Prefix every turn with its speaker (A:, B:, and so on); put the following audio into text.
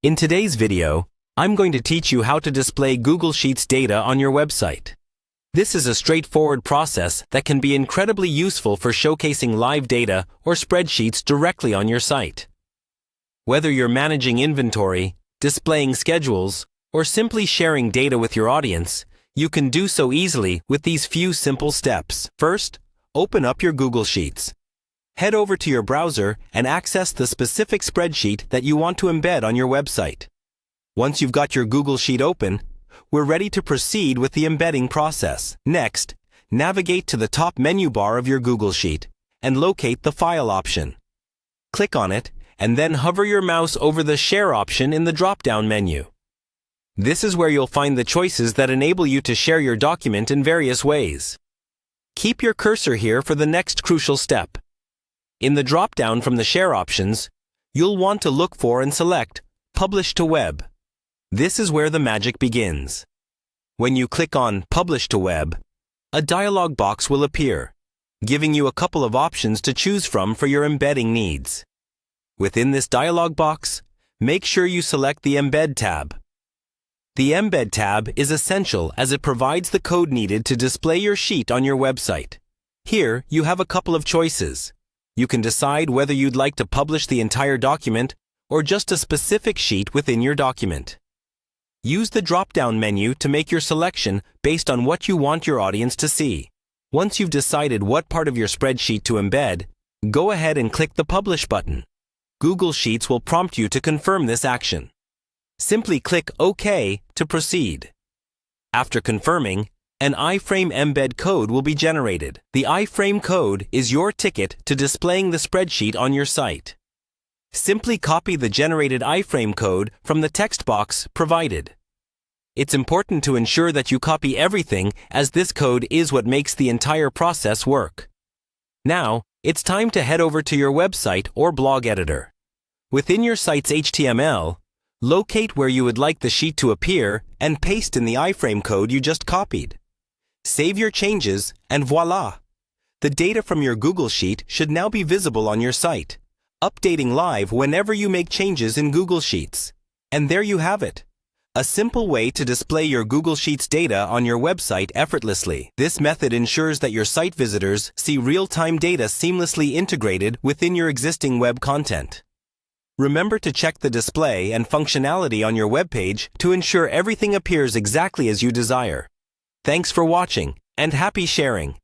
A: In today's video, I'm going to teach you how to display Google Sheets data on your website. This is a straightforward process that can be incredibly useful for showcasing live data or spreadsheets directly on your site. Whether you're managing inventory, displaying schedules, or simply sharing data with your audience, you can do so easily with these few simple steps. First, open up your Google Sheets. Head over to your browser and access the specific spreadsheet that you want to embed on your website. Once you've got your Google Sheet open, we're ready to proceed with the embedding process. Next, navigate to the top menu bar of your Google Sheet and locate the File option. Click on it and then hover your mouse over the Share option in the drop-down menu. This is where you'll find the choices that enable you to share your document in various ways. Keep your cursor here for the next crucial step. In the drop-down from the Share options, you'll want to look for and select Publish to Web. This is where the magic begins. When you click on Publish to Web, a dialog box will appear, giving you a couple of options to choose from for your embedding needs. Within this dialog box, make sure you select the Embed tab. The Embed tab is essential as it provides the code needed to display your sheet on your website. Here, you have a couple of choices. You can decide whether you'd like to publish the entire document or just a specific sheet within your document. Use the drop-down menu to make your selection based on what you want your audience to see. Once you've decided what part of your spreadsheet to embed, go ahead and click the Publish button. Google Sheets will prompt you to confirm this action. Simply click OK to proceed. After confirming, an iframe embed code will be generated. The iframe code is your ticket to displaying the spreadsheet on your site. Simply copy the generated iframe code from the text box provided. It's important to ensure that you copy everything, as this code is what makes the entire process work. Now, it's time to head over to your website or blog editor. Within your site's HTML, locate where you would like the sheet to appear and paste in the iframe code you just copied. Save your changes, and voila! The data from your Google Sheet should now be visible on your site, updating live whenever you make changes in Google Sheets. And there you have it, a simple way to display your Google Sheets data on your website effortlessly. This method ensures that your site visitors see real-time data seamlessly integrated within your existing web content. Remember to check the display and functionality on your web page to ensure everything appears exactly as you desire. Thanks for watching, and happy sharing!